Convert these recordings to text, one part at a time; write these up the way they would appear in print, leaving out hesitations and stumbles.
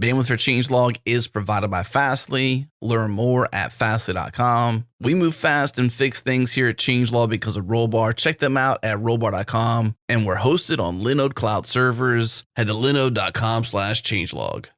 Bandwidth for Changelog is provided by Fastly. Learn more at fastly.com. We move fast and fix things here at Changelog because of Rollbar. Check them out at rollbar.com. And we're hosted on Linode Cloud servers. Head to linode.com/changelog.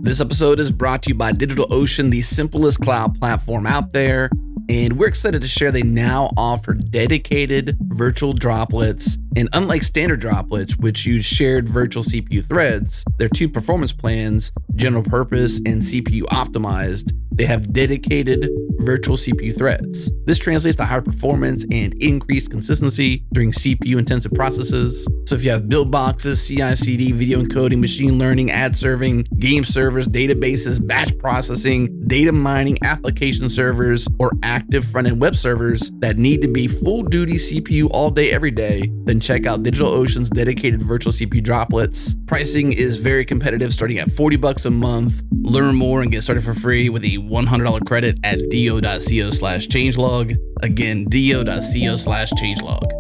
This episode is brought to you by DigitalOcean, the simplest cloud platform out there. And we're excited to share they now offer dedicated virtual droplets. And unlike standard droplets, which use shared virtual CPU threads, their two performance plans, general purpose and CPU optimized, they have dedicated virtual CPU threads. This translates to higher performance and increased consistency during CPU intensive processes. So if you have build boxes, CI/CD, video encoding, machine learning, ad serving, game servers, databases, batch processing, data mining, application servers, or active front-end web servers that need to be full duty CPU all day, every day, then check out DigitalOcean's dedicated virtual CPU droplets. Pricing is very competitive, starting at $40 a month. Learn more and get started for free with a $100 credit at do.co/changelog. Again, do.co/changelog.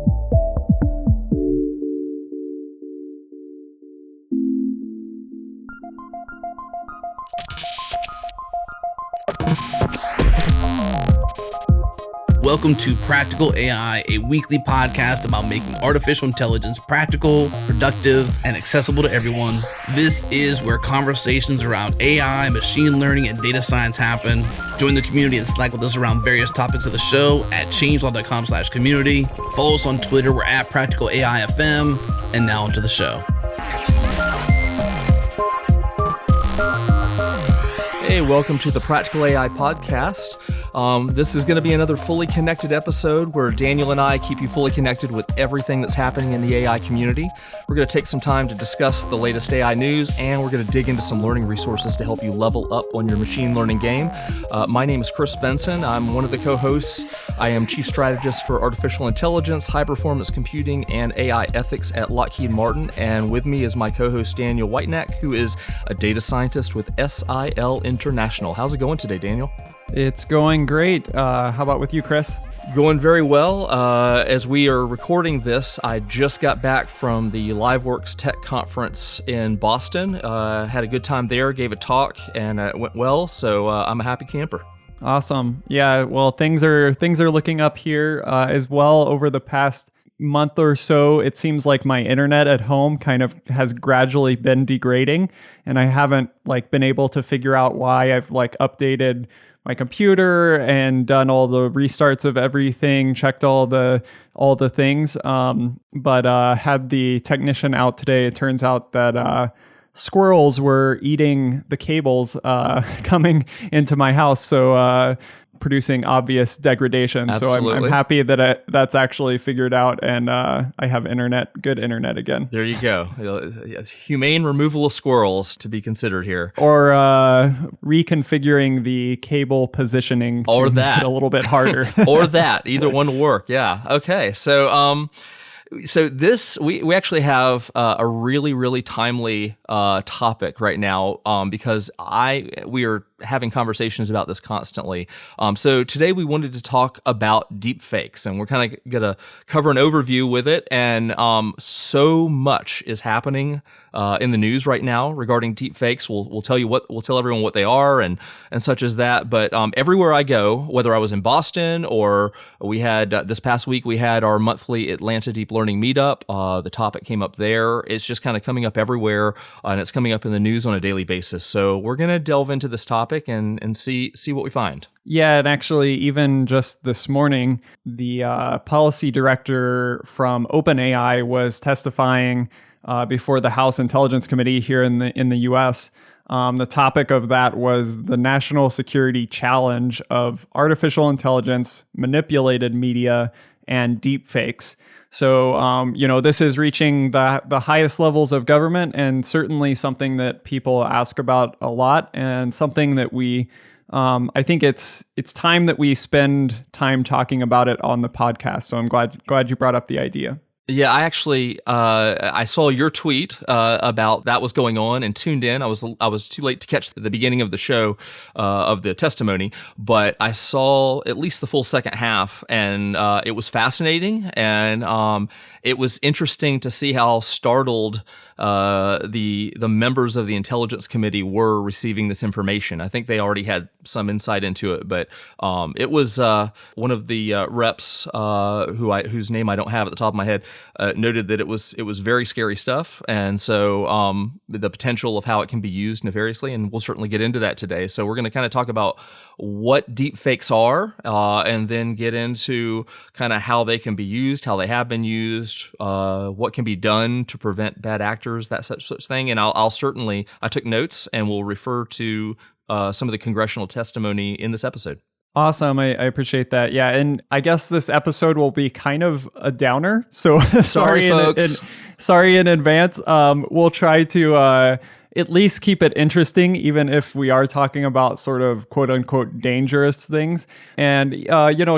Welcome to Practical AI, a weekly podcast about making artificial intelligence practical, productive, and accessible to everyone. This is where conversations around AI, machine learning, and data science happen. Join the community and Slack with us around various topics of the show at changelog.com/community. Follow us on Twitter. We're at Practical AI FM. And now onto the show. Hey, welcome to the Practical AI podcast. This is going to be another fully connected episode where Daniel and I keep you fully connected with everything that's happening in the AI community. We're going to take some time to discuss the latest AI news, and we're going to dig into some learning resources to help you level up on your machine learning game. My name is Chris Benson. I'm one of the co-hosts. I am Chief Strategist for Artificial Intelligence, High Performance Computing, and AI Ethics at Lockheed Martin. And with me is my co-host Daniel Whitenack, who is a data scientist with SIL International. How's it going today, Daniel? It's going great. How about with you, Chris? Going very well. As we are recording this, I just got back from the LiveWorks Tech Conference in Boston. Had a good time there, gave a talk, and it went well, so I'm a happy camper. Awesome. Yeah, well, things are looking up here as well. Over the past month or so, it seems like my internet at home kind of has gradually been degrading, and I haven't been able to figure out why. I've updated my computer and done all the restarts of everything, checked all the things, but had the technician out today. It turns out that squirrels were eating the cables coming into my house, so producing obvious degradation. Absolutely. So I'm happy that that's actually figured out, and I have good internet again. There you go. Humane removal of squirrels to be considered here. Or reconfiguring the cable positioning to make it a little bit harder. Or that. Either one will work. Yeah. Okay. So this, we actually have a really, really timely topic right now because we are having conversations about this constantly. So today we wanted to talk about DeepFakes, and we're kind of going to cover an overview with it. And so much is happening in the news right now regarding DeepFakes. We'll tell everyone what they are and such as that. But everywhere I go, whether I was in Boston or we had this past week, we had our monthly Atlanta Deep Learning meetup. The topic came up there. It's just kind of coming up everywhere, and it's coming up in the news on a daily basis. So we're going to delve into this topic and see what we find. Yeah, and actually, even just this morning, the policy director from OpenAI was testifying before the House Intelligence Committee here in the U.S. The topic of that was the national security challenge of artificial intelligence, manipulated media, and deepfakes. So, this is reaching the highest levels of government, and certainly something that people ask about a lot, and something that we, I think it's time that we spend time talking about it on the podcast. So I'm glad you brought up the idea. Yeah, I actually I saw your tweet about that was going on and tuned in. I was too late to catch the beginning of the show of the testimony, but I saw at least the full second half, and it was fascinating. And it was interesting to see how startled the members of the Intelligence Committee were receiving this information. I think they already had some insight into it, but it was one of the reps whose name I don't have at the top of my head noted that it was very scary stuff, and so the potential of how it can be used nefariously, and we'll certainly get into that today. So we're going to kind of talk about what deepfakes are, and then get into kind of how they can be used, how they have been used, what can be done to prevent bad actors, that such thing. And I took notes, and we'll refer to some of the congressional testimony in this episode. Awesome. I appreciate that. Yeah. And I guess this episode will be kind of a downer. So sorry, folks. Sorry in advance. We'll try to at least keep it interesting, even if we are talking about sort of quote unquote dangerous things. And,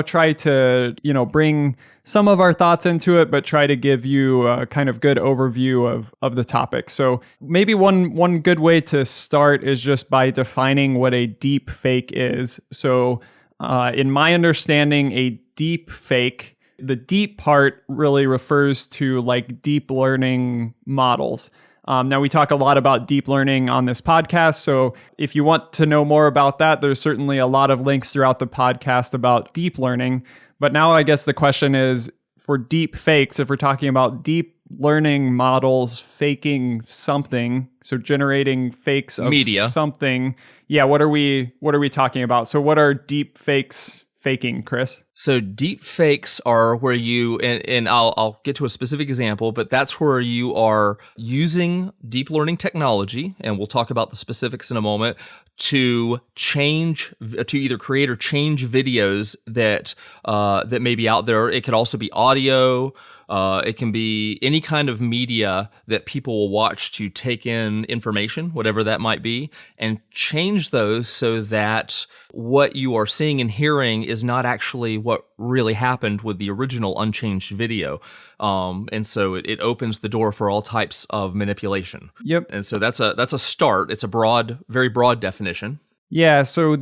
try to, bring some of our thoughts into it, but try to give you a kind of good overview of the topic. So maybe one good way to start is just by defining what a deep fake is. So in my understanding, a deep fake, the deep part really refers to like deep learning models. Now, we talk a lot about deep learning on this podcast. So if you want to know more about that, there's certainly a lot of links throughout the podcast about deep learning. But now I guess the question is, for deep fakes, if we're talking about deep learning models faking something, so generating fakes of media, something, yeah, what are we talking about? So what are deep fakes faking, Chris? So deep fakes are where you, and I'll get to a specific example, but that's where you are using deep learning technology, and we'll talk about the specifics in a moment, to either create or change videos that may be out there. It could also be audio. It can be any kind of media that people will watch to take in information, whatever that might be, and change those so that what you are seeing and hearing is not actually what really happened with the original unchanged video. And so it opens the door for all types of manipulation. Yep. And so that's a start. It's a very broad definition. Yeah, so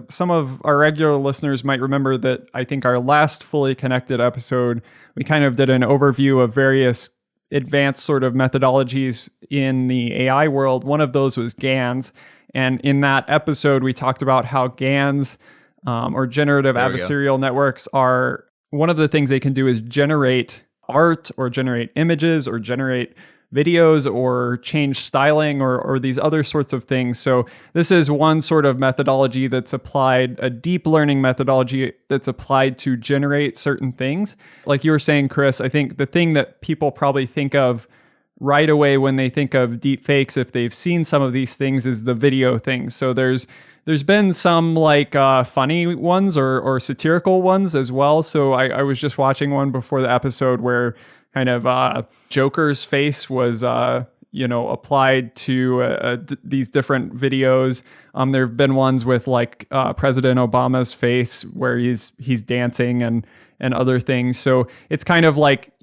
some of our regular listeners might remember that I think our last Fully Connected episode, we kind of did an overview of various advanced sort of methodologies in the AI world. One of those was GANs. And in that episode, we talked about how GANs, or generative adversarial networks, are one of the things they can do is generate art or generate images or generate videos or change styling or these other sorts of things. So this is one sort of methodology that's applied, a deep learning methodology that's applied to generate certain things. Like you were saying, Chris, I think the thing that people probably think of right away when they think of deep fakes, if they've seen some of these things, is the video things. So there's been some like funny ones or satirical ones as well. So I was just watching one before the episode where kind of Joker's face was applied to these different videos. There have been ones with like President Obama's face where he's dancing and other things. So it's kind of like,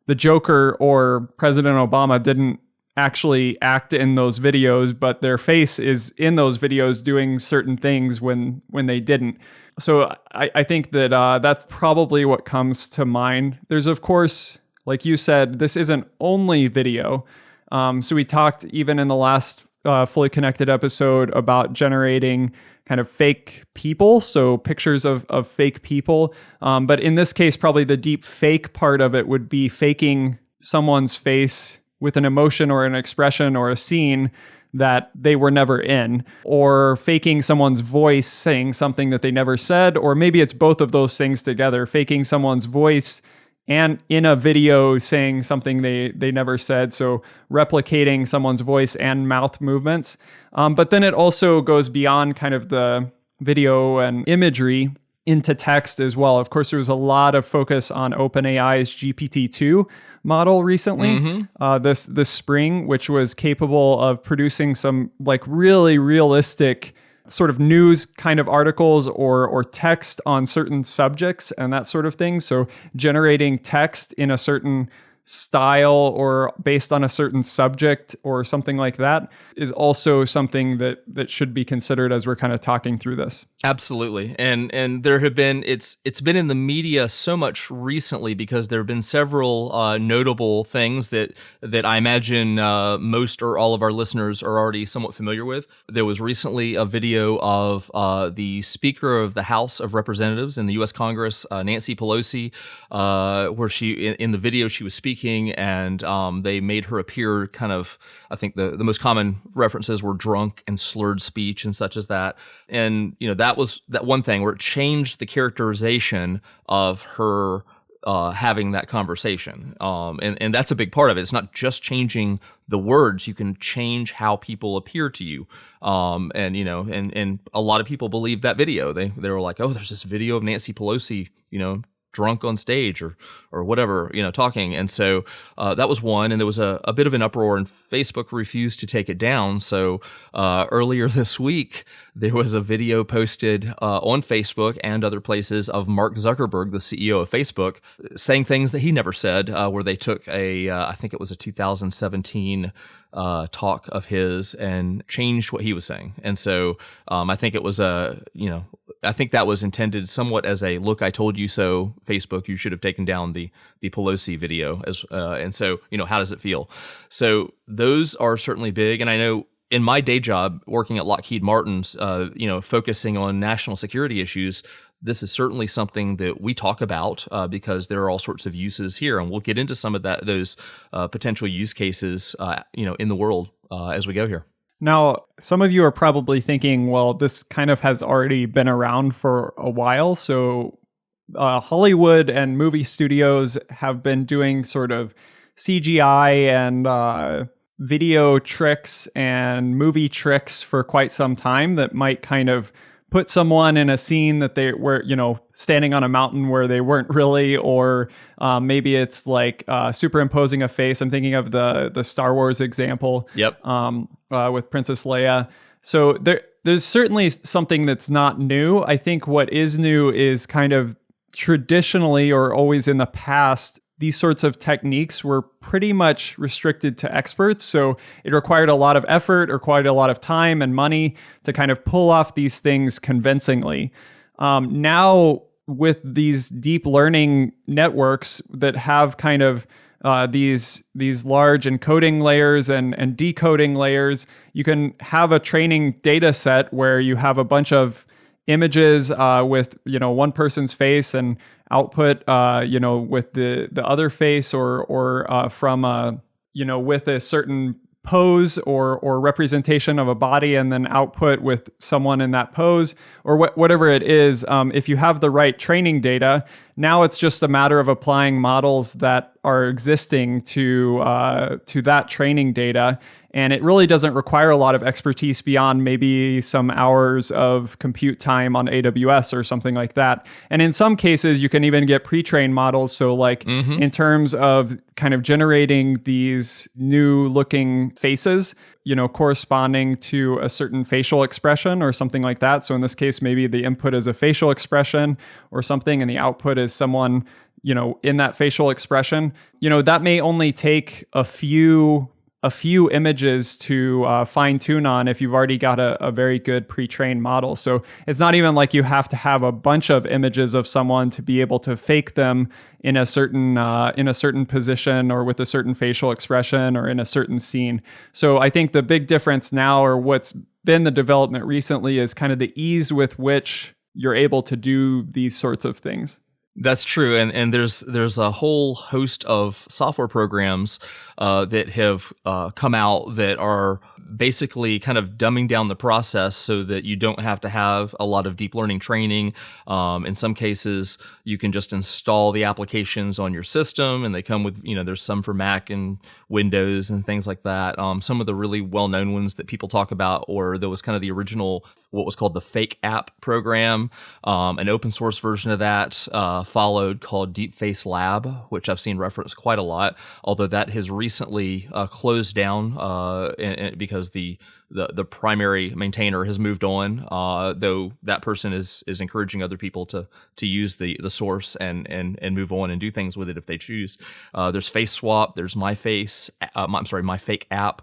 the Joker or President Obama didn't actually act in those videos, but their face is in those videos doing certain things when they didn't. So I think that that's probably what comes to mind. There's, of course, like you said, this isn't only video. So we talked even in the last Fully Connected episode about generating kind of fake people, so pictures of fake people. But in this case, probably the deep fake part of it would be faking someone's face with an emotion or an expression or a scene that they were never in, or faking someone's voice saying something that they never said, or maybe it's both of those things together, faking someone's voice and in a video saying something they never said, so replicating someone's voice and mouth movements. But then it also goes beyond kind of the video and imagery into text as well. Of course, there was a lot of focus on OpenAI's GPT-2 model recently, this spring, which was capable of producing some like really realistic sort of news kind of articles or text on certain subjects and that sort of thing. So generating text in a certain style or based on a certain subject or something like that is also something that should be considered as we're kind of talking through this. Absolutely. And there have been, it's been in the media so much recently because there have been several notable things that I imagine most or all of our listeners are already somewhat familiar with. There was recently a video of the Speaker of the House of Representatives in the U.S. Congress, Nancy Pelosi, where she, in the video, she was speaking and they made her appear kind of, I think the most common references were drunk and slurred speech and such as that. And, that was that one thing where it changed the characterization of her having that conversation. And that's a big part of it. It's not just changing the words. You can change how people appear to you. And a lot of people believe that video. They were like, oh, there's this video of Nancy Pelosi, drunk on stage or whatever, talking. And so that was one. And there was a bit of an uproar and Facebook refused to take it down. So earlier this week, there was a video posted on Facebook and other places of Mark Zuckerberg, the CEO of Facebook, saying things that he never said, where they took I think it was a 2017 talk of his and changed what he was saying. And so I think it was I think that was intended somewhat as a look, I told you so, Facebook, you should have taken down the Pelosi video. And so, how does it feel? So those are certainly big. And I know in my day job, working at Lockheed Martin's, focusing on national security issues, this is certainly something that we talk about because there are all sorts of uses here. And we'll get into some of those potential use cases, in the world as we go here. Now, some of you are probably thinking, well, this kind of has already been around for a while. So Hollywood and movie studios have been doing sort of CGI and video tricks and movie tricks for quite some time that might kind of put someone in a scene that they were, standing on a mountain where they weren't really, or maybe it's like superimposing a face. I'm thinking of the Star Wars example. Yep. With Princess Leia. So there's certainly something that's not new. I think what is new is kind of traditionally or always in the past, these sorts of techniques were pretty much restricted to experts. So it required a lot of effort, required a lot of time and money to kind of pull off these things convincingly. Now, with these deep learning networks that have kind of these large encoding layers and decoding layers, you can have a training data set where you have a bunch of images with one person's face and output with the other face or from with a certain pose or representation of a body, and then output with someone in that pose or whatever it is. If you have the right training data, now it's just a matter of applying models that are existing to that training data. And it really doesn't require a lot of expertise beyond maybe some hours of compute time on AWS or something like that. And in some cases, you can even get pre-trained models. So like in terms of kind of generating these new looking faces, corresponding to a certain facial expression or something like that. So in this case, maybe the input is a facial expression or something, and the output is someone, in that facial expression. That may only take a few images to fine tune on if you've already got a very good pre-trained model. So it's not even like you have to have a bunch of images of someone to be able to fake them in a certain position or with a certain facial expression or in a certain scene. So I think the big difference now, or what's been the development recently, is kind of the ease with which you're able to do these sorts of things. That's true, and there's a whole host of software programs that have come out that are basically kind of dumbing down the process so that you don't have to have a lot of deep learning training. In some cases, you can just install the applications on your system, and they come with, there's some for Mac and Windows and things like that. Some of the really well-known ones that people talk about, or there was kind of the original, what was called the Fake App program, an open source version of that. followed called DeepFakes Lab, which I've seen referenced quite a lot, although that has recently closed down because the primary maintainer has moved on, though that person is encouraging other people to use the source and move on and do things with it if they choose. There's Face Swap, there's MyFake app,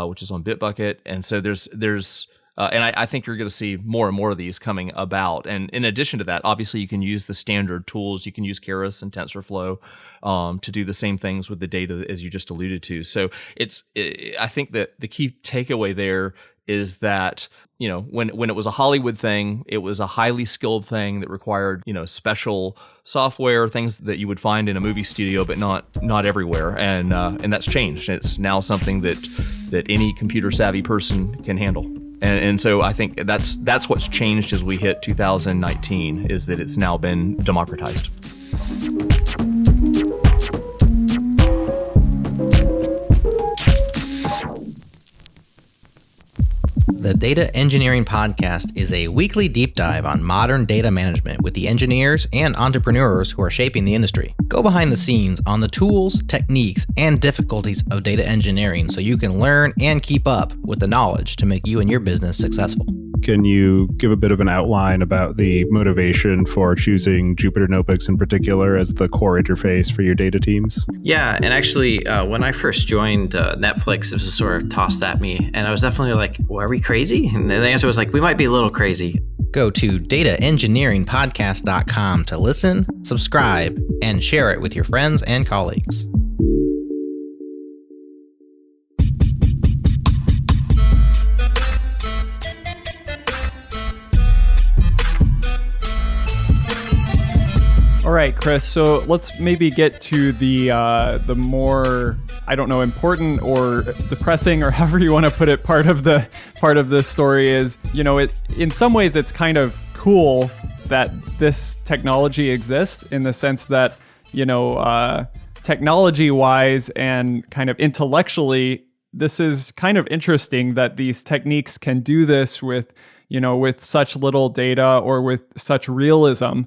which is on Bitbucket, and so there's and I think you're going to see more and more of these coming about. And in addition to that, obviously you can use the standard tools. You can use Keras and TensorFlow to do the same things with the data as you just alluded to. So I think that the key takeaway there is that, when it was a Hollywood thing, it was a highly skilled thing that required, special software, things that you would find in a movie studio, but not everywhere. And that's changed. It's now something that any computer savvy person can handle. And so I think that's what's changed as we hit 2019, is that it's now been democratized. The Data Engineering Podcast is a weekly deep dive on modern data management with the engineers and entrepreneurs who are shaping the industry. Go behind the scenes on the tools, techniques, and difficulties of data engineering so you can learn and keep up with the knowledge to make you and your business successful. Can you give a bit of an outline about the motivation for choosing Jupyter Notebooks in particular as the core interface for your data teams? Yeah, and actually, when I first joined Netflix, it was sort of tossed at me, and I was definitely like, well, are we crazy? And the answer was like, we might be a little crazy. Go to dataengineeringpodcast.com to listen, subscribe, and share it with your friends and colleagues. All right, Chris. So let's maybe get to the more, I don't know, important or depressing, or however you want to put it. Part of this story is, in some ways it's kind of cool that this technology exists, in the sense that, technology-wise and kind of intellectually, this is kind of interesting that these techniques can do this with such little data or with such realism.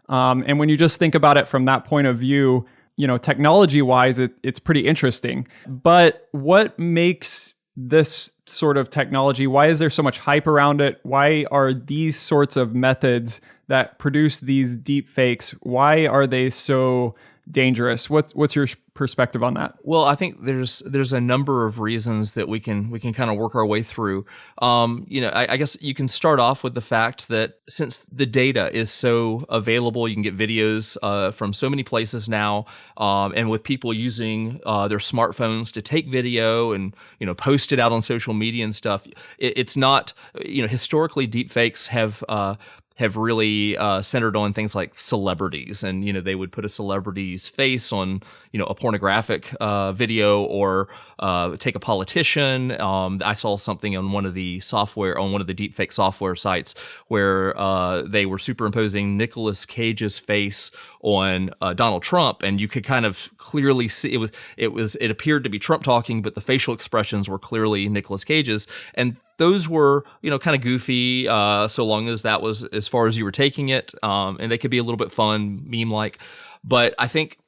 And when you just think about it from that point of view, technology-wise, it's pretty interesting. But what makes this sort of technology, why is there so much hype around it? Why are these sorts of methods that produce these deep fakes, why are they so dangerous? What's your perspective on that? Well, I think there's a number of reasons that we can kind of work our way through. I guess you can start off with the fact that since the data is so available, you can get videos from so many places now, and with people using their smartphones to take video and post it out on social media and stuff. It's not historically deepfakes have really centered on things like celebrities, and they would put a celebrity's face on a pornographic video, or take a politician. I saw something on one of the deepfake software sites where they were superimposing Nicolas Cage's face on Donald Trump, and you could kind of clearly see it appeared to be Trump talking, but the facial expressions were clearly Nicolas Cage's, and those were, kind of goofy, so long as that was as far as you were taking it, and they could be a little bit fun, meme-like. But I think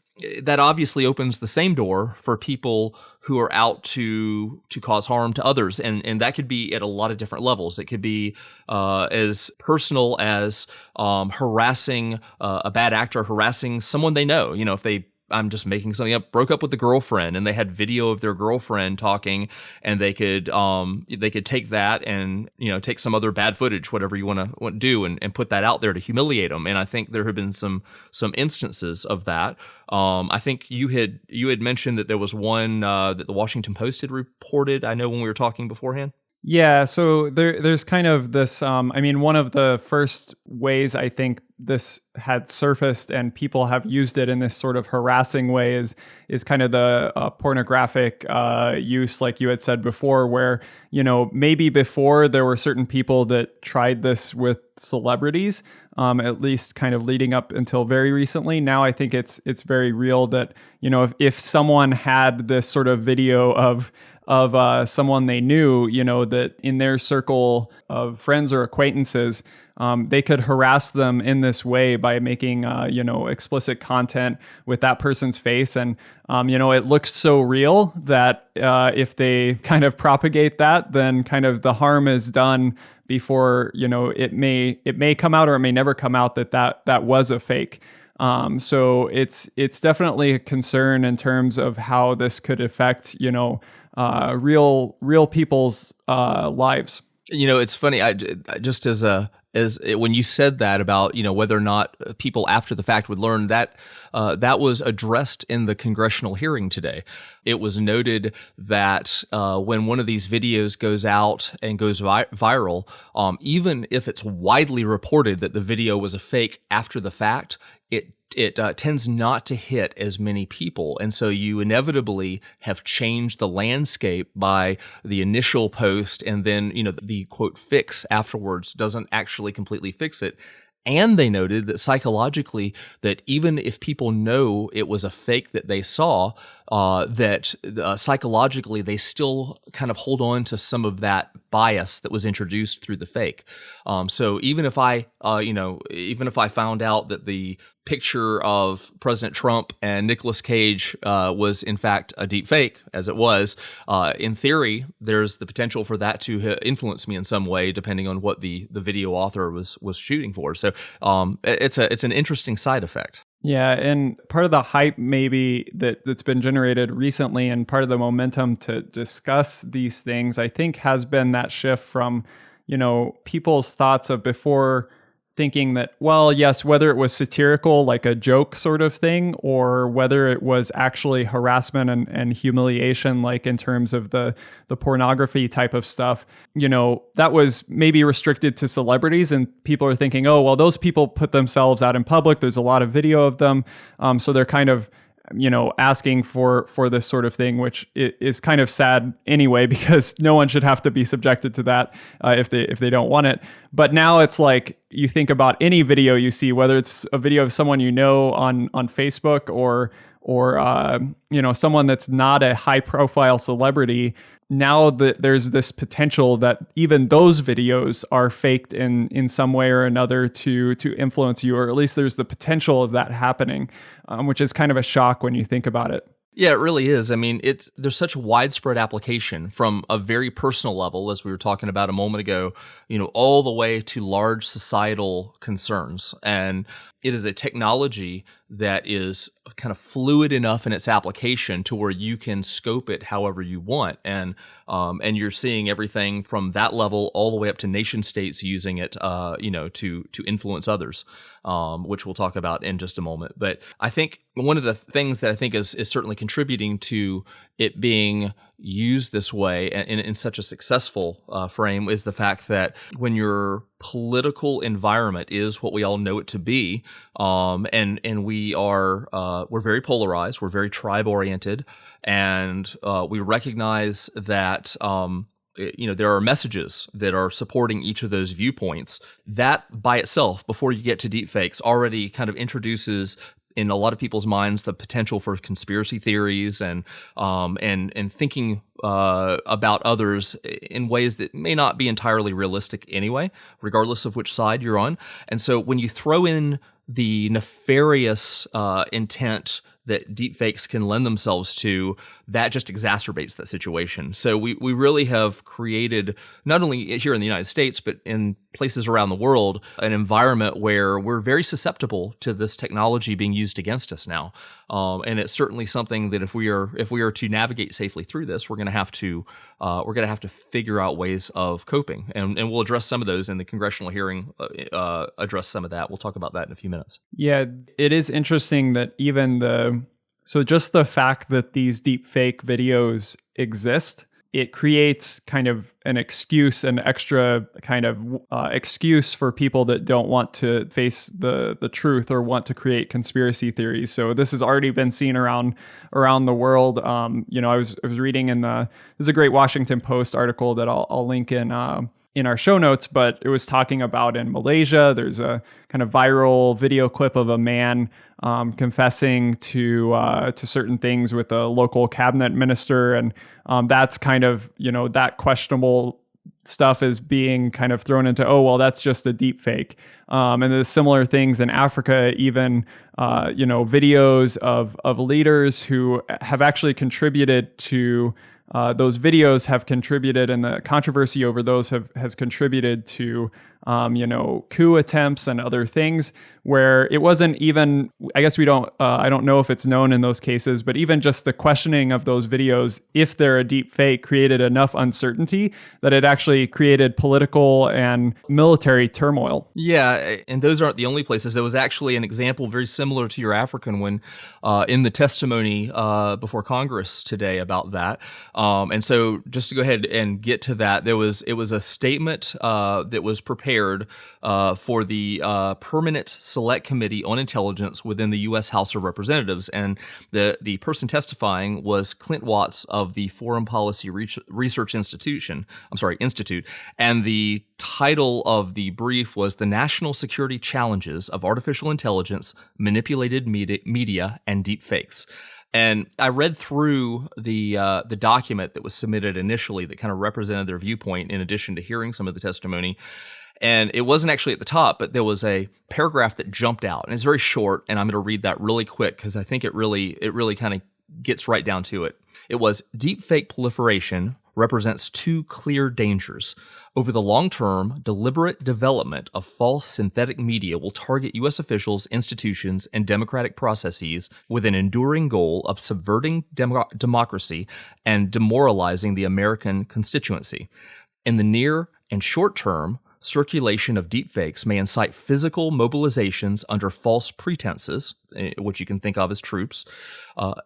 that obviously opens the same door for people who are out to cause harm to others, and that could be at a lot of different levels. It could be as personal as harassing a bad actor, harassing someone they know. If I'm just making something up, broke up with the girlfriend, and they had video of their girlfriend talking, and they could take that and take some other bad footage, whatever you want to do, and put that out there to humiliate them. And I think there have been some instances of that. I think you had mentioned that there was one that the Washington Post had reported, I know, when we were talking beforehand. Yeah, so there's kind of this, one of the first ways I think this had surfaced and people have used it in this sort of harassing way is kind of the pornographic use, like you had said before, where, maybe before there were certain people that tried this with celebrities, at least kind of leading up until very recently. Now I think it's very real that, if someone had this sort of video of someone they knew, that in their circle of friends or acquaintances, they could harass them in this way by making, explicit content with that person's face. And, it looks so real that if they kind of propagate that, then kind of the harm is done before, it may come out or it may never come out that was a fake. So it's definitely a concern in terms of how this could affect, real people's lives. It's funny. I just when you said that about whether or not people after the fact would learn that that was addressed in the congressional hearing today. It was noted that when one of these videos goes out and goes viral, even if it's widely reported that the video was a fake after the fact, it tends not to hit as many people. And so you inevitably have changed the landscape by the initial post, and then, the quote fix afterwards doesn't actually completely fix it. And they noted that psychologically, that even if people know it was a fake that they saw, that psychologically they still kind of hold on to some of that bias that was introduced through the fake. So even if I found out that the picture of President Trump and Nicolas Cage was in fact a deep fake, as it was, in theory, there's the potential for that to influence me in some way, depending on what the video author was shooting for. So it's an interesting side effect. Yeah, and part of the hype maybe that's been generated recently, and part of the momentum to discuss these things, I think, has been that shift from, people's thoughts of before thinking that, well, yes, whether it was satirical, like a joke sort of thing, or whether it was actually harassment and humiliation, like in terms of the pornography type of stuff, that was maybe restricted to celebrities, and people are thinking, oh, well, those people put themselves out in public. There's a lot of video of them. So they're kind of, asking for this sort of thing, which is kind of sad anyway, because no one should have to be subjected to that if they don't want it. But now it's like, you think about any video you see, whether it's a video of someone on Facebook or someone that's not a high profile celebrity. Now that there's this potential that even those videos are faked in some way or another to influence you, or at least there's the potential of that happening, which is kind of a shock when you think about it. Yeah, it really is. I mean, there's such widespread application from a very personal level, as we were talking about a moment ago, all the way to large societal concerns. And it is a technology that is kind of fluid enough in its application to where you can scope it however you want. And you're seeing everything from that level all the way up to nation states using it, to influence others, which we'll talk about in just a moment. But I think one of the things that I think is certainly contributing to it being used this way in such a successful frame is the fact that when your political environment is what we all know it to be, and we're very polarized, we're very tribe oriented, and we recognize that there are messages that are supporting each of those viewpoints. That by itself, before you get to deepfakes, already kind of introduces in a lot of people's minds the potential for conspiracy theories and thinking about others in ways that may not be entirely realistic anyway, regardless of which side you're on. And so when you throw in the nefarious intent that deepfakes can lend themselves to, that just exacerbates that situation. So we really have created, not only here in the United States, but in places around the world, an environment where we're very susceptible to this technology being used against us now. And it's certainly something that if we are to navigate safely through this, we're going to have to figure out ways of coping. And we'll address some of those in the congressional hearing, address some of that. We'll talk about that in a few minutes. Yeah, it is interesting that so just the fact that these deep fake videos exist, it creates kind of an extra kind of excuse for people that don't want to face the truth or want to create conspiracy theories. So this has already been seen around the world. I was reading there's a great Washington Post article that I'll link in our show notes, but it was talking about in Malaysia, there's a kind of viral video clip of a man confessing to certain things with a local cabinet minister. And that's kind of, that questionable stuff is being kind of thrown into, oh, well, that's just a deep fake. And there's similar things in Africa, even, videos of leaders who have actually contributed to those videos have contributed, and the controversy over those has contributed to, coup attempts and other things where it wasn't even, I guess I don't know if it's known in those cases, but even just the questioning of those videos, if they're a deep fake, created enough uncertainty that it actually created political and military turmoil. Yeah, and those aren't the only places. There was actually an example very similar to your African one in the testimony before Congress today about that. And so just to go ahead and get to that, it was a statement that was prepared for the Permanent Select Committee on Intelligence within the U.S. House of Representatives, and the person testifying was Clint Watts of the Foreign Policy Research Institute, and the title of the brief was "The National Security Challenges of Artificial Intelligence, Manipulated Media, and Deepfakes." And I read through the document that was submitted initially that kind of represented their viewpoint, in addition to hearing some of the testimony. And it wasn't actually at the top, but there was a paragraph that jumped out, and it's very short. And I'm going to read that really quick because I think it really kind of gets right down to it. It was, "Deepfake proliferation represents two clear dangers. Over the long term, deliberate development of false synthetic media will target U.S. officials, institutions, and democratic processes with an enduring goal of subverting democracy and demoralizing the American constituency. In the near and short term, circulation of deepfakes may incite physical mobilizations under false pretenses, which you can think of as troops,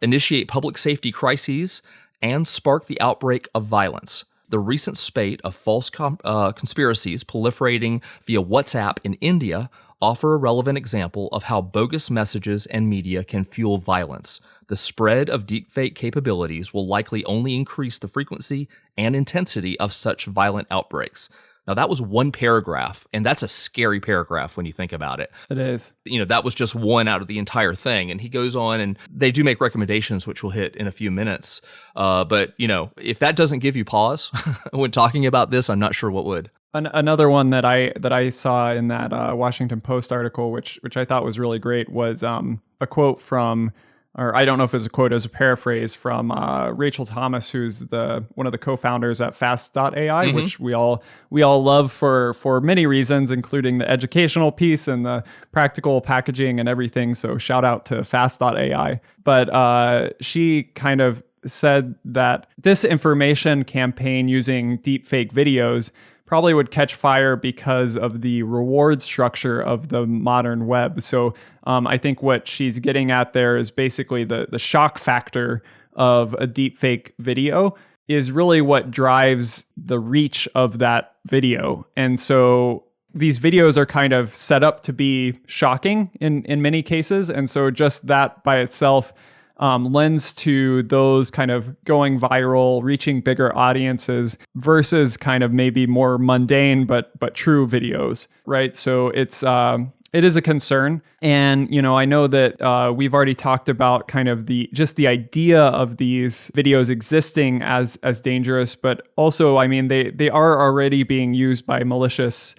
initiate public safety crises, and spark the outbreak of violence. The recent spate of false conspiracies proliferating via WhatsApp in India offer a relevant example of how bogus messages and media can fuel violence. The spread of deepfake capabilities will likely only increase the frequency and intensity of such violent outbreaks." Now, that was one paragraph, and that's a scary paragraph when you think about it. It is. That was just one out of the entire thing. And he goes on, and they do make recommendations, which we'll hit in a few minutes. But if that doesn't give you pause when talking about this, I'm not sure what would. Another one that I saw in that Washington Post article, which I thought was really great, was a quote from, or I don't know if it's a quote, as a paraphrase from Rachel Thomas, who's one of the co-founders at Fast.ai, which we all love for many reasons, including the educational piece and the practical packaging and everything. So shout out to Fast.ai. But she kind of said that disinformation campaign using deepfake videos probably would catch fire because of the reward structure of the modern web. So I think what she's getting at there is basically the shock factor of a deepfake video is really what drives the reach of that video. And so these videos are kind of set up to be shocking in many cases. And so just that by itself lends to those kind of going viral, reaching bigger audiences versus kind of maybe more mundane but true videos, right? So it is a concern. And, I know that we've already talked about kind of the idea of these videos existing as dangerous, but also, I mean, they are already being used by malicious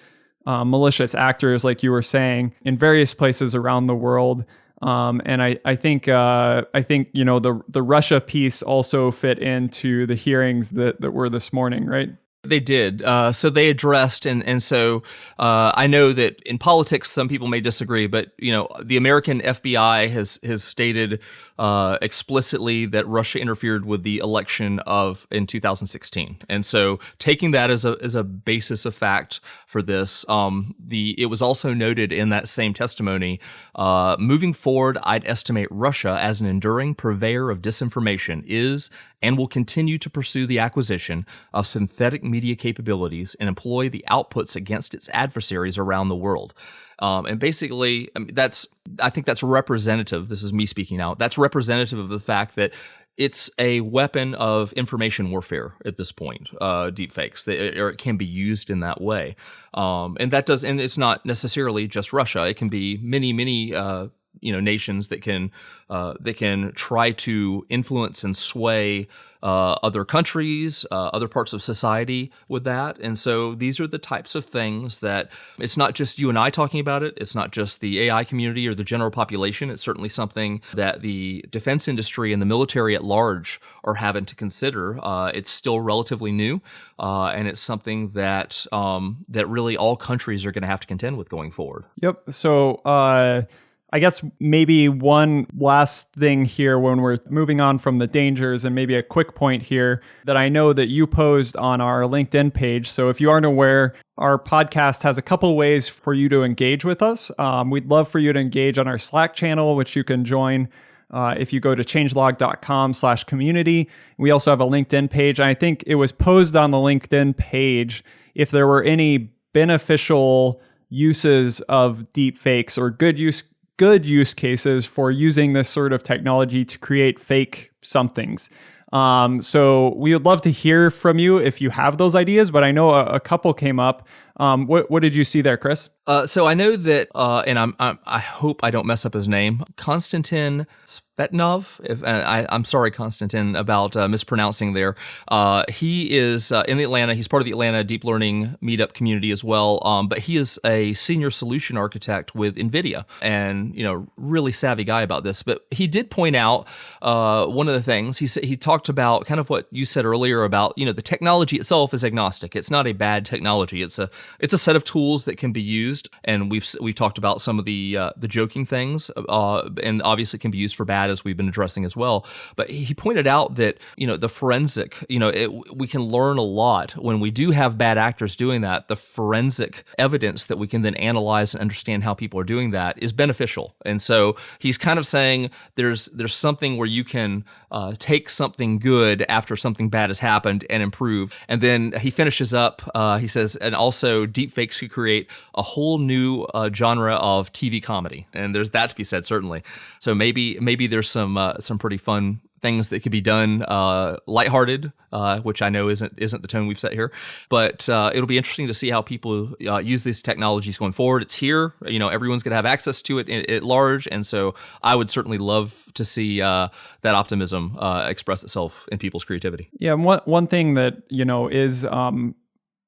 actors, like you were saying, in various places around the world. And I think the Russia piece also fit into the hearings that were this morning, right? They did. So they addressed, and so I know that in politics, some people may disagree, but the American FBI has stated explicitly that Russia interfered with the election in 2016, and so taking that as a basis of fact for this, it was also noted in that same testimony. Moving forward, I'd estimate Russia as an enduring purveyor of disinformation is and will continue to pursue the acquisition of synthetic media capabilities and employ the outputs against its adversaries around the world. And basically, I think that's representative. This is me speaking now. That's representative of the fact that it's a weapon of information warfare at this point, deepfakes, or it can be used in that way. And it's not necessarily just Russia. It can be many nations that can try to influence and sway other countries, other parts of society with that. And so these are the types of things that it's not just you and I talking about it. It's not just the AI community or the general population. It's certainly something that the defense industry and the military at large are having to consider. It's still relatively new, and it's something that that really all countries are going to have to contend with going forward. Yep. So I guess maybe one last thing here when we're moving on from the dangers, and maybe a quick point here that I know that you posed on our LinkedIn page. So if you aren't aware, our podcast has a couple ways for you to engage with us. We'd love for you to engage on our Slack channel, which you can join if you go to changelog.com/community. We also have a LinkedIn page. And I think it was posed on the LinkedIn page if there were any beneficial uses of deepfakes or good use cases for using this sort of technology to create fake somethings. So we would love to hear from you if you have those ideas, but I know a couple came up. What did you see there, Chris? So I know that, and I hope I don't mess up his name, Konstantin Svetnov. I'm sorry, Konstantin, about mispronouncing there. He is in the Atlanta. He's part of the Atlanta deep learning meetup community as well. But he is a senior solution architect with NVIDIA, and really savvy guy about this. But he did point out one of the things he talked about, kind of what you said earlier about the technology itself is agnostic. It's not a bad technology. It's a set of tools that can be used. And we've talked about some of the joking things, and obviously can be used for bad, as we've been addressing as well. But he pointed out that the forensic, we can learn a lot when we do have bad actors doing that. The forensic evidence that we can then analyze and understand how people are doing that is beneficial. And so he's kind of saying there's something where you can take something good after something bad has happened and improve. And then he finishes up. He says, and also deepfakes could create a whole new genre of TV comedy, and there's that to be said, certainly. So maybe there's some pretty fun things that could be done, lighthearted, which I know isn't the tone we've set here. But it'll be interesting to see how people use these technologies going forward. It's here, everyone's going to have access to it at large, and so I would certainly love to see that optimism express itself in people's creativity. Yeah, one thing that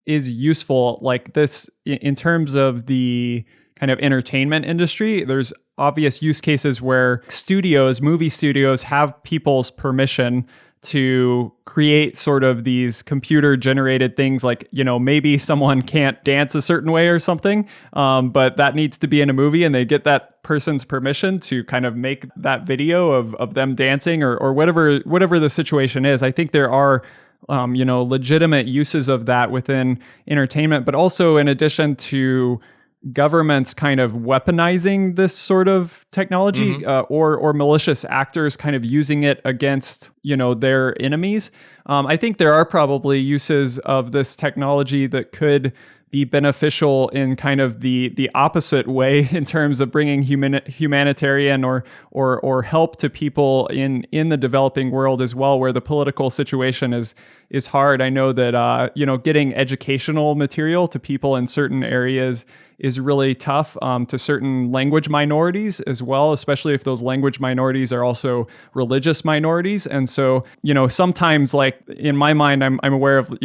is useful like this in terms of the kind of entertainment industry. There's obvious use cases where movie studios have people's permission to create sort of these computer generated things, like, maybe someone can't dance a certain way or something, but that needs to be in a movie, and they get that person's permission to kind of make that video of them dancing or whatever the situation is. I think there are legitimate uses of that within entertainment, but also in addition to governments kind of weaponizing this sort of technology, or malicious actors kind of using it against, their enemies. I think there are probably uses of this technology that could be beneficial in kind of the opposite way, in terms of bringing humanitarian or help to people in the developing world as well, where the political situation is hard. I know that getting educational material to people in certain areas is really tough, to certain language minorities as well, especially if those language minorities are also religious minorities. And so, sometimes, like, in my mind, I'm aware of,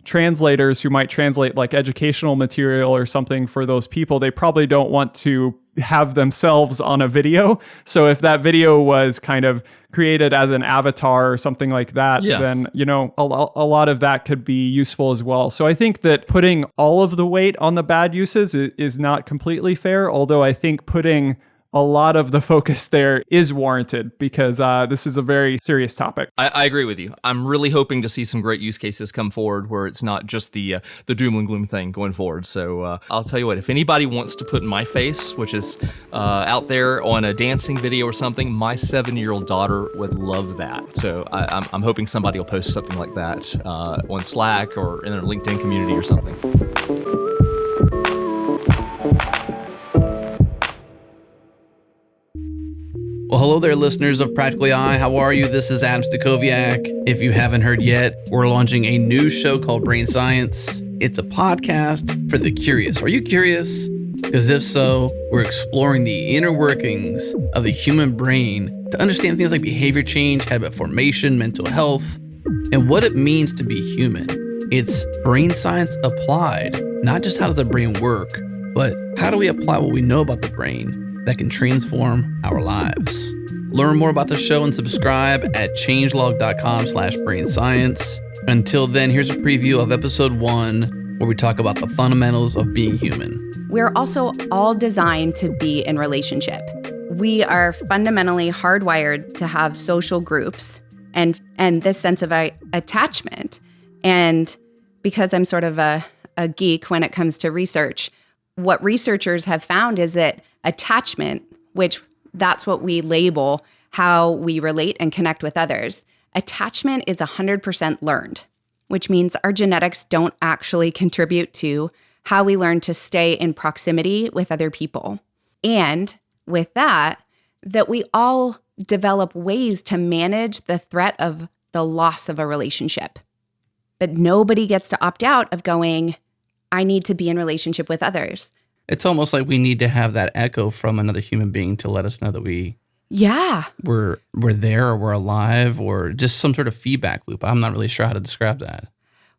translators who might translate like educational material or something for those people. They probably don't want to have themselves on a video. So if that video was kind of created as an avatar or something like that, then, a lot of that could be useful as well. So I think that putting all of the weight on the bad uses is not completely fair, although I think putting a lot of the focus there is warranted, because this is a very serious topic. I agree with you. I'm really hoping to see some great use cases come forward where it's not just the doom and gloom thing going forward. So I'll tell you what, if anybody wants to put my face, which is out there on a dancing video or something, my 7-year-old daughter would love that. So I'm hoping somebody will post something like that on Slack or in their LinkedIn community or something. Well, hello there, listeners of Practical AI. How are you? This is Adam Stacoviak. If you haven't heard yet, we're launching a new show called Brain Science. It's a podcast for the curious. Are you curious? Because if so, we're exploring the inner workings of the human brain to understand things like behavior change, habit formation, mental health, and what it means to be human. It's brain science applied, not just how does the brain work, but how do we apply what we know about the brain that can transform our lives. Learn more about the show and subscribe at changelog.com/brainscience. Until then, here's a preview of episode 1, where we talk about the fundamentals of being human. We're also all designed to be in relationship. We are fundamentally hardwired to have social groups and this sense of attachment. And because I'm sort of a geek when it comes to research, what researchers have found is that attachment, which that's what we label how we relate and connect with others, attachment is 100% learned, which means our genetics don't actually contribute to how we learn to stay in proximity with other people. And with that we all develop ways to manage the threat of the loss of a relationship. But nobody gets to opt out of going, I need to be in relationship with others. It's almost like we need to have that echo from another human being to let us know that we're there, or we're alive, or just some sort of feedback loop. I'm not really sure how to describe that.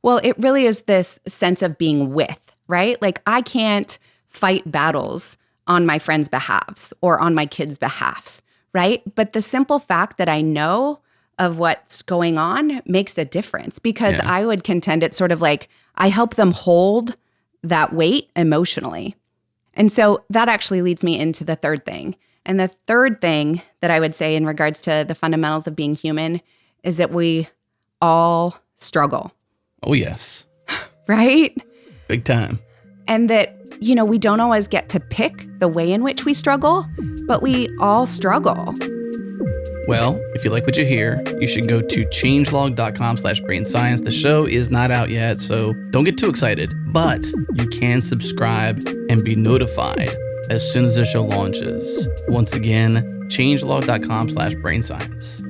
Well, it really is this sense of being with, right? Like I can't fight battles on my friends' behalves or on my kids' behalves, right? But the simple fact that I know of what's going on makes a difference, because I would contend it's sort of like I help them hold that weight emotionally. And so that actually leads me into the third thing. And the third thing that I would say in regards to the fundamentals of being human is that we all struggle. Oh, yes. Right? Big time. And that, we don't always get to pick the way in which we struggle, but we all struggle. Well, if you like what you hear, you should go to changelog.com/brainscience. The show is not out yet, so don't get too excited, but you can subscribe and be notified as soon as the show launches. Once again, changelog.com/brainscience.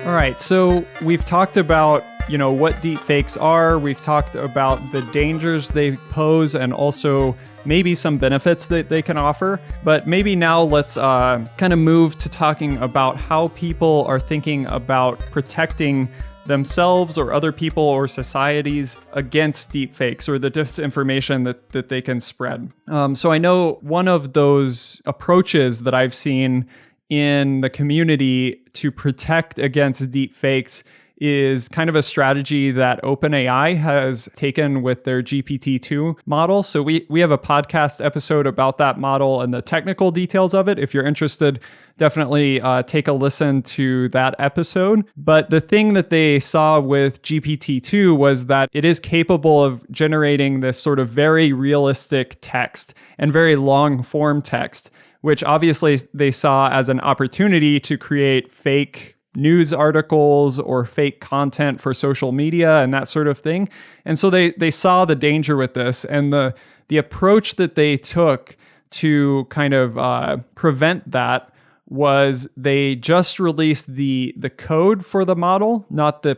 All right, so we've talked about, what deepfakes are. We've talked about the dangers they pose and also maybe some benefits that they can offer. But maybe now let's kind of move to talking about how people are thinking about protecting themselves or other people or societies against deepfakes or the disinformation that they can spread. So I know one of those approaches that I've seen in the community to protect against deepfakes is kind of a strategy that OpenAI has taken with their GPT-2 model. So we have a podcast episode about that model and the technical details of it. If you're interested, definitely take a listen to that episode. But the thing that they saw with GPT-2 was that it is capable of generating this sort of very realistic text and very long form text, which obviously they saw as an opportunity to create fake news articles or fake content for social media and that sort of thing. And so they saw the danger with this, and the approach that they took to kind of prevent that was they just released the code for the model, not the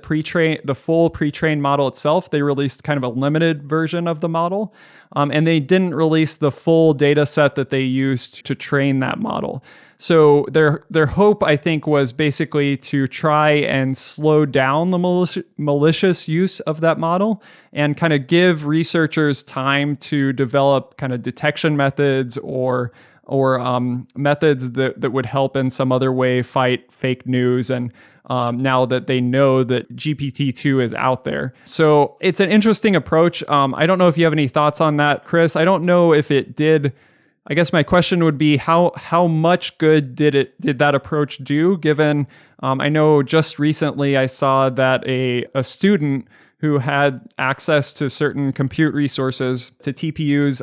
full pre-trained model itself. They released kind of a limited version of the model, and they didn't release the full data set that they used to train that model. So their hope, I think, was basically to try and slow down the malicious use of that model and kind of give researchers time to develop kind of detection methods or methods that would help in some other way fight fake news. And now that they know that GPT-2 is out there. So it's an interesting approach. I don't know if you have any thoughts on that, Chris. I don't know if it did. I guess my question would be how much good did that approach do, given I know just recently I saw that a student who had access to certain compute resources, to TPUs,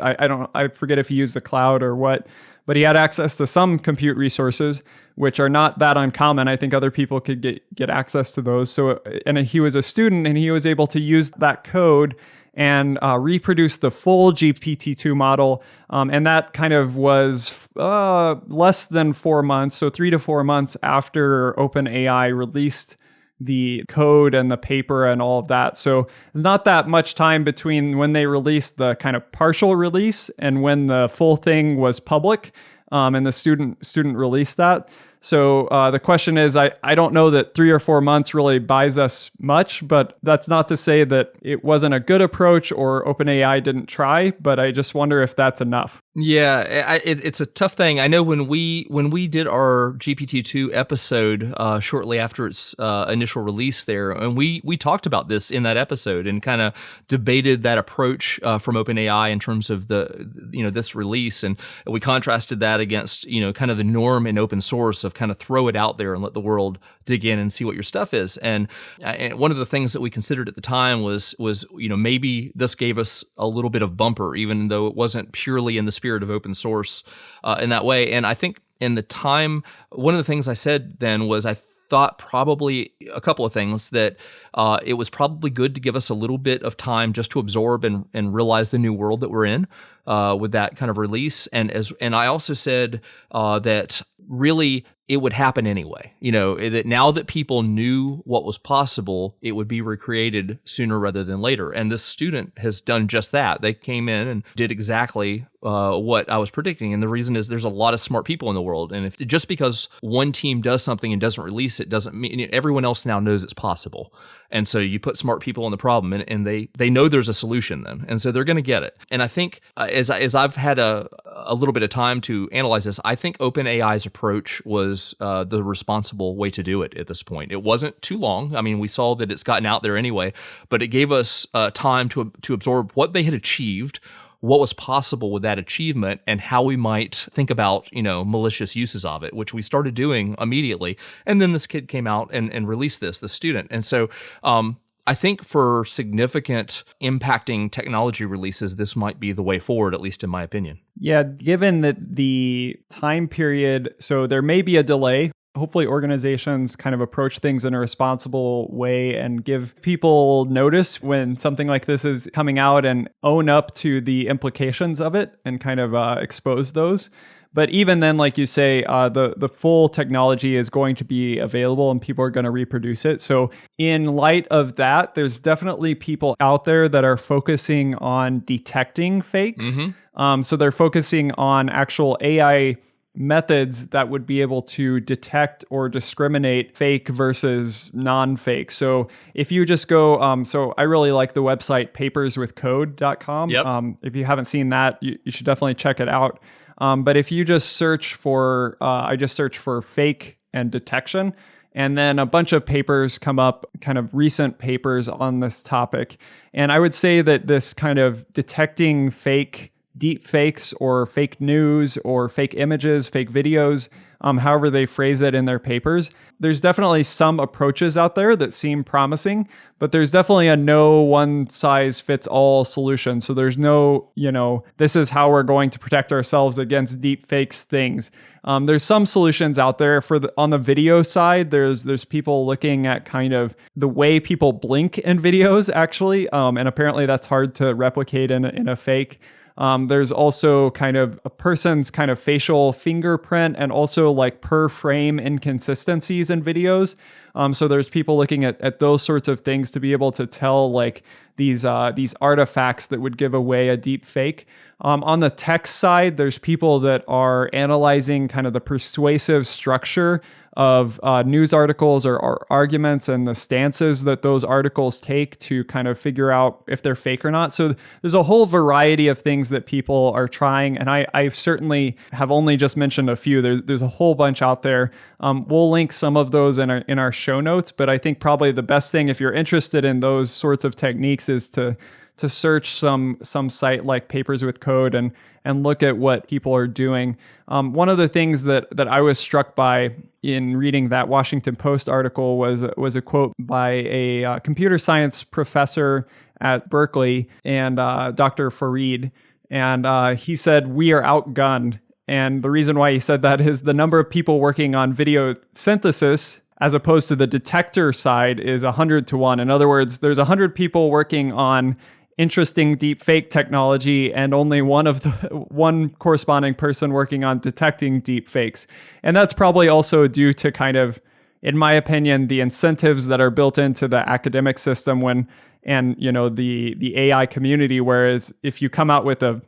I forget if he used the cloud or what, but he had access to some compute resources, which are not that uncommon. I think other people could get access to those. So, and he was a student and he was able to use that code and reproduce the full GPT-2 model. And that kind of was less than 4 months, so 3 to 4 months after OpenAI released the code and the paper and all of that. So there's not that much time between when they released the kind of partial release and when the full thing was public, and the student released that. So the question is, I don't know that 3 or 4 months really buys us much, but that's not to say that it wasn't a good approach or OpenAI didn't try, but I just wonder if that's enough. Yeah, it's a tough thing. I know when we did our GPT-2 episode shortly after its initial release there, and we talked about this in that episode and kind of debated that approach from OpenAI in terms of this release, and we contrasted that against kind of the norm in open source of kind of throw it out there and let the world dig in and see what your stuff is. And one of the things that we considered at the time was maybe this gave us a little bit of bumper, even though it wasn't purely in the spirit of open source in that way. And I think in the time, one of the things I said then was I thought probably a couple of things, that it was probably good to give us a little bit of time just to absorb and realize the new world that we're in with that kind of release. And I also said that really it would happen anyway. That now that people knew what was possible, it would be recreated sooner rather than later. And this student has done just that. They came in and did exactly what I was predicting. And the reason is there's a lot of smart people in the world. And just because one team does something and doesn't release it doesn't mean everyone else now knows it's possible. And so you put smart people on the problem, and they know there's a solution then. And so they're going to get it. And I think as I've had a little bit of time to analyze this, I think OpenAI's approach was the responsible way to do it at this point. It wasn't too long. I mean, we saw that it's gotten out there anyway, but it gave us time to absorb what they had achieved, what was possible with that achievement, and how we might think about, malicious uses of it, which we started doing immediately. And then this kid came out and released the student. And so I think for significant impacting technology releases, this might be the way forward, at least in my opinion. Yeah, given that the time period, so there may be a delay. Hopefully organizations kind of approach things in a responsible way and give people notice when something like this is coming out and own up to the implications of it and kind of expose those. But even then, like you say, the full technology is going to be available and people are going to reproduce it. So in light of that, there's definitely people out there that are focusing on detecting fakes. Mm-hmm. So they're focusing on actual AI methods that would be able to detect or discriminate fake versus non-fake. So if you just go, so I really like the website paperswithcode.com. Yep. If you haven't seen that, you should definitely check it out. But if you just search for, I just search for fake and detection, and then a bunch of papers come up, kind of recent papers on this topic. And I would say that this kind of detecting fake DeepFakes or fake news or fake images, fake videos, however they phrase it in their papers. There's definitely some approaches out there that seem promising, but there's definitely a no one size fits all solution. So there's no, this is how we're going to protect ourselves against deepfakes things. There's some solutions out there on the video side. There's people looking at kind of the way people blink in videos actually. And apparently that's hard to replicate in a fake. There's also kind of a person's kind of facial fingerprint and also like per frame inconsistencies in videos. So there's people looking at those sorts of things to be able to tell like these artifacts that would give away a deep fake. On the text side, there's people that are analyzing kind of the persuasive structure of news articles or arguments and the stances that those articles take to kind of figure out if they're fake or not. So there's a whole variety of things that people are trying. And I certainly have only just mentioned a few. There's a whole bunch out there. We'll link some of those in our show notes. But I think probably the best thing if you're interested in those sorts of techniques is to search some site like Papers with Code and look at what people are doing. One of the things that I was struck by in reading that Washington Post article was a quote by a computer science professor at Berkeley and Dr. Farid. And he said, "We are outgunned." And the reason why he said that is the number of people working on video synthesis as opposed to the detector side is 100 to 1. In other words, there's 100 people working on interesting deep fake technology and only one corresponding person working on detecting deep fakes. And that's probably also due to kind of, in my opinion, the incentives that are built into the academic system and the AI community, whereas if you come out with a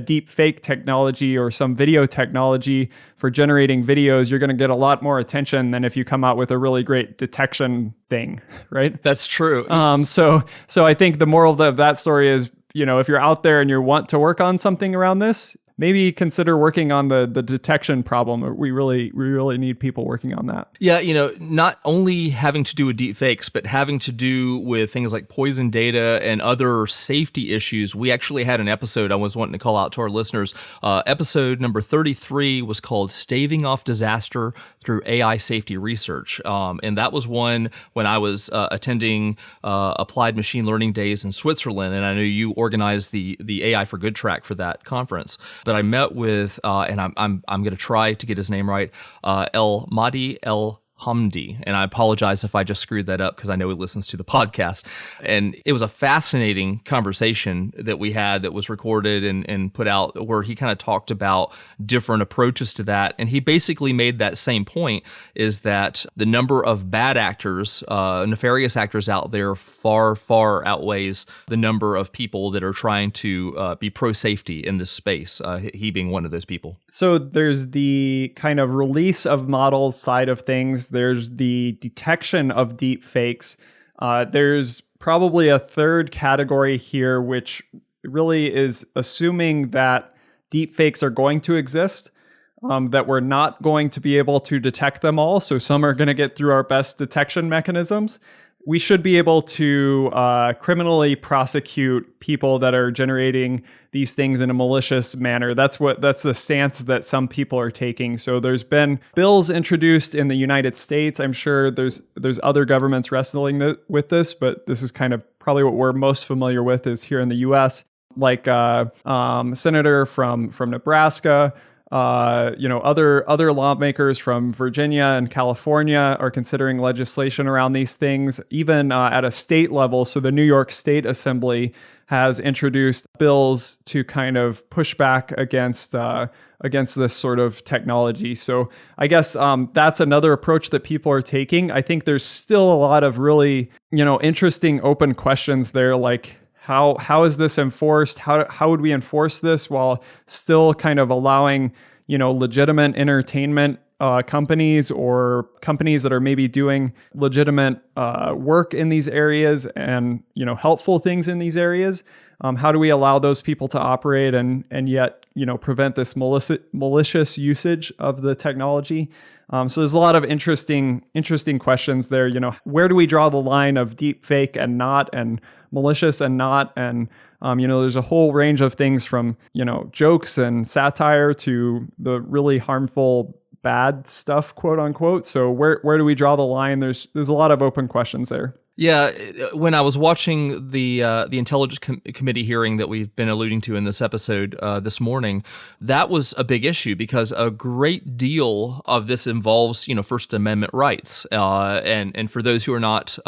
deep fake technology or some video technology for generating videos, you're going to get a lot more attention than if you come out with a really great detection thing, right? That's true. So I think the moral of that story is, if you're out there and you want to work on something around this, maybe consider working on the detection problem. We really need people working on that. Yeah, not only having to do with deepfakes, but having to do with things like poison data and other safety issues. We actually had an episode I was wanting to call out to our listeners. Episode number 33 was called Staving Off Disaster Through AI Safety Research. And that was one when I was attending Applied Machine Learning Days in Switzerland. And I know you organized the AI for Good track for that conference. But I met with, and I'm going to try to get his name right, El Mahdi El Hamdi, and I apologize if I just screwed that up because I know he listens to the podcast. And it was a fascinating conversation that we had that was recorded and put out, where he kind of talked about different approaches to that. And he basically made that same point, is that the number of bad actors, nefarious actors out there far, far outweighs the number of people that are trying to be pro-safety in this space, he being one of those people. So there's the kind of release of models side of things. There's the detection of deep fakes. There's probably a third category here, which really is assuming that deep fakes are going to exist, that we're not going to be able to detect them all. So some are going to get through our best detection mechanisms. We should be able to criminally prosecute people that are generating these things in a malicious manner. That's the stance that some people are taking. So there's been bills introduced in the United States. I'm sure there's other governments wrestling with this, but this is kind of probably what we're most familiar with is here in the U.S. Like senator from Nebraska. Other lawmakers from Virginia and California are considering legislation around these things, even at a state level. So the New York State Assembly has introduced bills to kind of push back against this sort of technology. So I guess that's another approach that people are taking. I think there's still a lot of really, interesting open questions there, like how is this enforced? How would we enforce this while still kind of allowing, legitimate entertainment companies or companies that are maybe doing legitimate work in these areas and, helpful things in these areas? How do we allow those people to operate and yet, prevent this malicious usage of the technology? So there's a lot of interesting questions there. Where do we draw the line of deep fake and not, and malicious and not? And, there's a whole range of things from, jokes and satire to the really harmful bad stuff, quote unquote. So where do we draw the line? There's a lot of open questions there. Yeah, when I was watching the Intelligence Committee hearing that we've been alluding to in this episode this morning, that was a big issue because a great deal of this involves, First Amendment rights. And for those who are not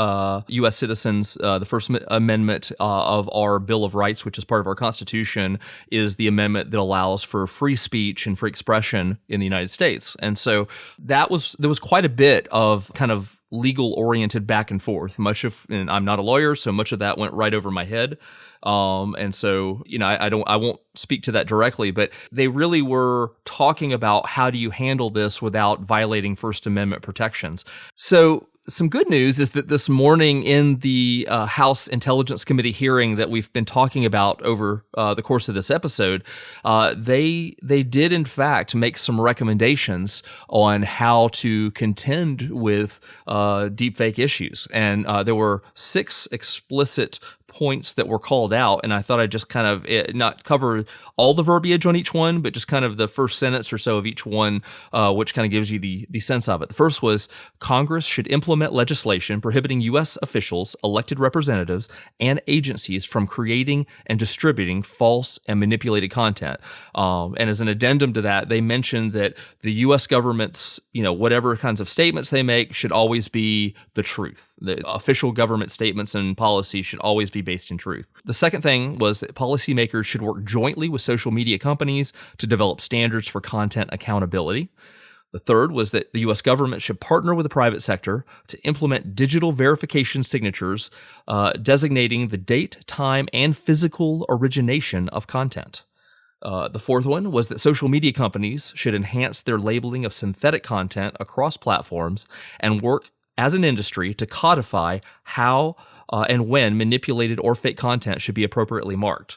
U.S. citizens, the First Amendment of our Bill of Rights, which is part of our Constitution, is the amendment that allows for free speech and free expression in the United States. And so there was quite a bit of kind of legal oriented back and forth. And I'm not a lawyer, so much of that went right over my head. And so, I won't speak to that directly, but they really were talking about how do you handle this without violating First Amendment protections. So some good news is that this morning in the House Intelligence Committee hearing that we've been talking about over the course of this episode, they did in fact make some recommendations on how to contend with deepfake issues. And there were 6 explicit points that were called out, and I thought I'd just kind of not cover all the verbiage on each one, but just kind of the first sentence or so of each one, which kind of gives you the sense of it. The first was, Congress should implement legislation prohibiting U.S. officials, elected representatives, and agencies from creating and distributing false and manipulated content. And as an addendum to that, they mentioned that the U.S. government's, whatever kinds of statements they make should always be the truth. The official government statements and policies should always be based in truth. The second thing was that policymakers should work jointly with social media companies to develop standards for content accountability. The third was that the U.S. government should partner with the private sector to implement digital verification signatures designating the date, time, and physical origination of content. The fourth one was that social media companies should enhance their labeling of synthetic content across platforms and work as an industry to codify how and when manipulated or fake content should be appropriately marked.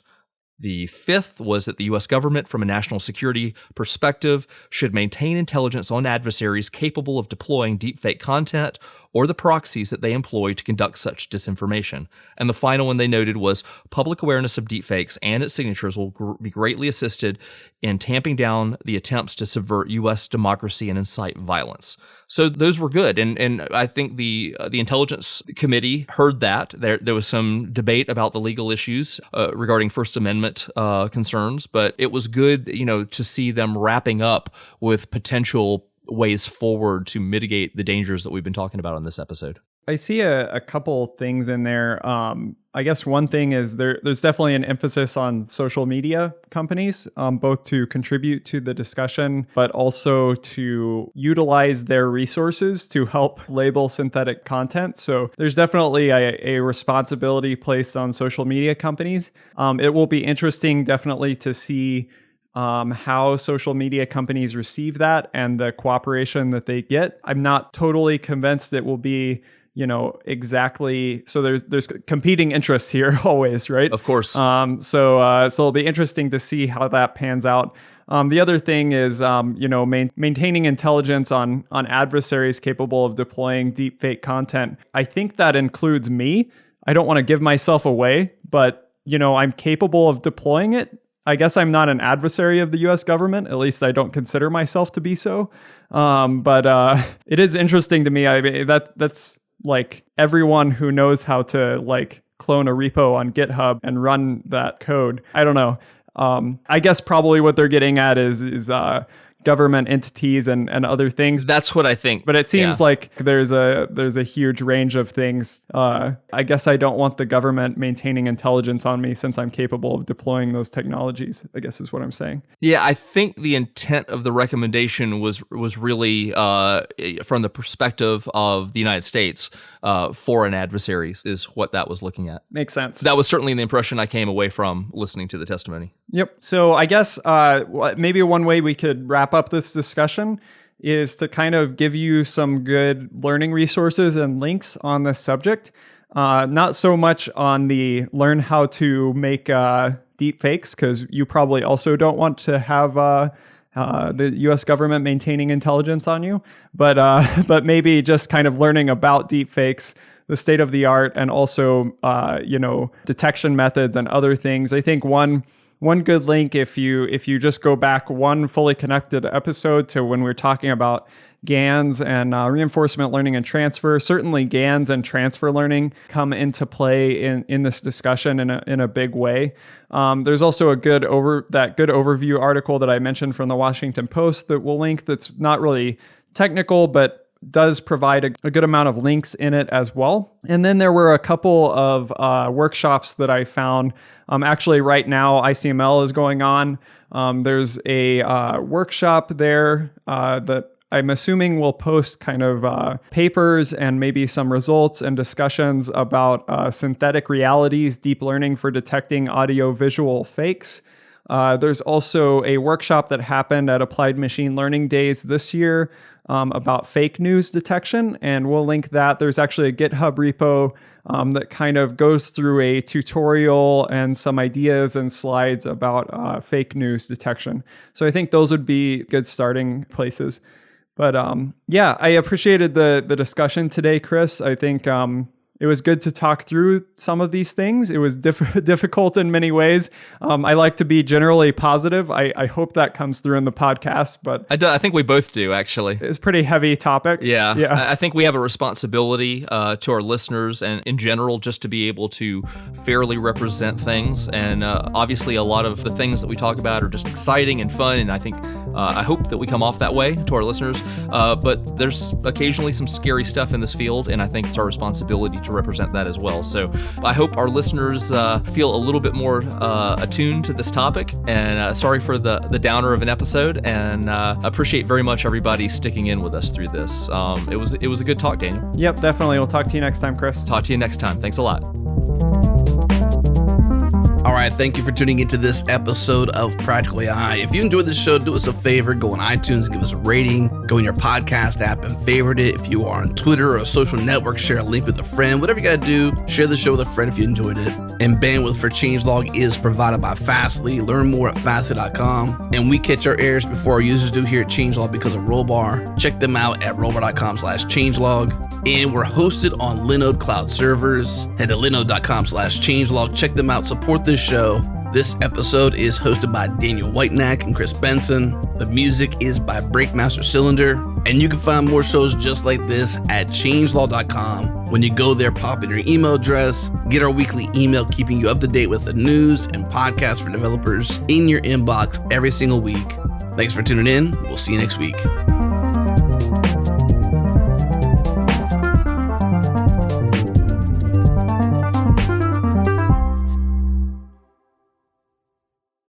The fifth was that the U.S. government, from a national security perspective, should maintain intelligence on adversaries capable of deploying deepfake content or the proxies that they employ to conduct such disinformation. And the final one they noted was public awareness of deepfakes and its signatures will be greatly assisted in tamping down the attempts to subvert U.S. democracy and incite violence. So those were good, and I think the Intelligence Committee heard that. There was some debate about the legal issues regarding First Amendment concerns, but it was good, to see them wrapping up with potential ways forward to mitigate the dangers that we've been talking about on this episode. I see a couple things in there. I guess one thing is there's definitely an emphasis on social media companies, both to contribute to the discussion, but also to utilize their resources to help label synthetic content. So there's definitely a responsibility placed on social media companies. It will be interesting, definitely, to see how social media companies receive that and the cooperation that they get. I'm not totally convinced it will be, exactly. So there's competing interests here always, right? Of course. So it'll be interesting to see how that pans out. The other thing is, maintaining intelligence on adversaries capable of deploying deepfake content. I think that includes me. I don't want to give myself away, but, I'm capable of deploying it. I guess I'm not an adversary of the U.S. government. At least I don't consider myself to be so. But it is interesting to me. I mean, that's like everyone who knows how to clone a repo on GitHub and run that code. I don't know. I guess probably what they're getting at is government entities and other things. That's what I think. But it seems like there's a huge range of things. I guess I don't want the government maintaining intelligence on me since I'm capable of deploying those technologies, I guess is what I'm saying. Yeah, I think the intent of the recommendation was really from the perspective of the United States, foreign adversaries is what that was looking at. Makes sense. That was certainly the impression I came away from listening to the testimony. Yep. So I guess maybe one way we could wrap up this discussion is to kind of give you some good learning resources and links on this subject. Not so much on the learn how to make deep fakes, because you probably also don't want to have the U.S. government maintaining intelligence on you, but maybe just kind of learning about deep fakes, the state of the art, and also detection methods and other things. I think one good link, if you just go back one fully connected episode to when we were talking about GANs and reinforcement learning and transfer, certainly GANs and transfer learning come into play in this discussion in a big way. There's also a good overview article that I mentioned from the Washington Post that we'll link, that's not really technical, but does provide a good amount of links in it as well. And then there were a couple of workshops that I found. Actually, right now, ICML is going on. There's a workshop there that I'm assuming will post kind of papers and maybe some results and discussions about synthetic realities, deep learning for detecting audio-visual fakes. There's also a workshop that happened at Applied Machine Learning Days this year about fake news detection, and we'll link that. There's actually a GitHub repo that kind of goes through a tutorial and some ideas and slides about fake news detection. So I think those would be good starting places. But I appreciated the discussion today, Chris. I think it was good to talk through some of these things. It was difficult in many ways. I like to be generally positive. I hope that comes through in the podcast, but I think we both do, actually. It's a pretty heavy topic. Yeah. I think we have a responsibility to our listeners and in general just to be able to fairly represent things. And obviously a lot of the things that we talk about are just exciting and fun. And I think I hope that we come off that way to our listeners. But there's occasionally some scary stuff in this field, and I think it's our responsibility to to represent that as well. So I hope our listeners feel a little bit more attuned to this topic. And sorry for the downer of an episode, and appreciate very much everybody sticking in with us through this. It was a good talk, Daniel. Yep, definitely. We'll talk to you next time, Chris. Talk to you next time. Thanks a lot. All right, thank you for tuning into this episode of Practical AI. If you enjoyed this show, do us a favor, go on iTunes, give us a rating, go in your podcast app and favorite it. If you are on Twitter or a social network, share a link with a friend. Whatever you got to do, share the show with a friend if you enjoyed it. And bandwidth for Changelog is provided by Fastly. Learn more at Fastly.com. And we catch our errors before our users do here at Changelog because of Rollbar. Check them out at rollbar.com/changelog. And we're hosted on Linode Cloud servers. Head to linode.com/changelog. Check them out. Support this show. This episode is hosted by Daniel Whitenack and Chris Benson. The music is by Breakmaster Cylinder. And you can find more shows just like this at changelog.com. When you go there, pop in your email address, get our weekly email keeping you up to date with the news and podcasts for developers in your inbox every single week. Thanks for tuning in. We'll see you next week.